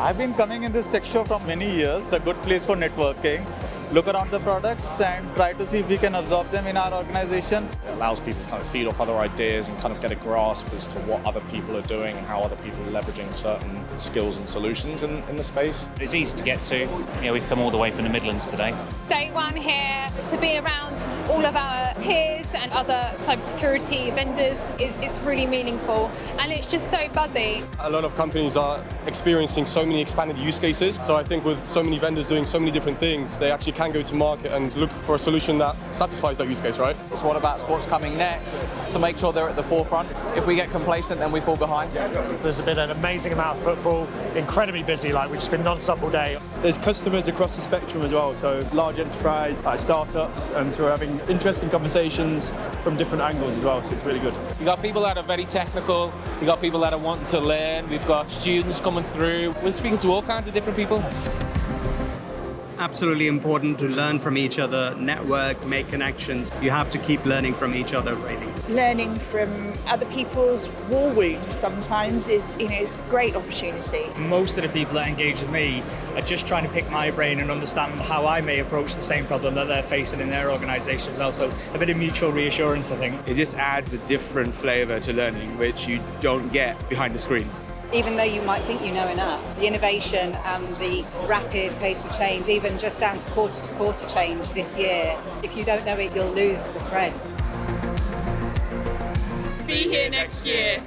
I've been coming in this tech show for many years. It's a good place for networking. Look around the products and try to see if we can absorb them in our organizations. It allows people to kind of feed off other ideas and kind of get a grasp as to what other people are doing and how other people are leveraging certain skills and solutions in the space. It's easy to get to. We've come all the way from the Midlands today. Day one here, to be around all of our peers and other cybersecurity vendors, it's really meaningful and it's just so buzzy. A lot of companies are experiencing so many expanded use cases, so I think with so many vendors doing so many different things, they actually can go to market and look for a solution that satisfies that use case, right? It's all about what's coming next to make sure they're at the forefront. If we get complacent, then we fall behind. There's been an amazing amount of footfall, incredibly busy, we've just been non-stop all day. There's customers across the spectrum as well, so large enterprise, startups, and so we're having interesting conversations from different angles as well, so it's really good. You've got people that are very technical, you've got people that are wanting to learn, we've got students coming through, we're speaking to all kinds of different people. Absolutely important to learn from each other, network, make connections. You have to keep learning from each other, really. Learning from other people's war wounds sometimes is a great opportunity. Most of the people that engage with me are just trying to pick my brain and understand how I may approach the same problem that they're facing in their organisation as well. So a bit of mutual reassurance, I think. It just adds a different flavour to learning, which you don't get behind the screen. Even though you might think you know enough, the innovation and the rapid pace of change, even just down to quarter change this year, if you don't know it, you'll lose the thread. Be here next year.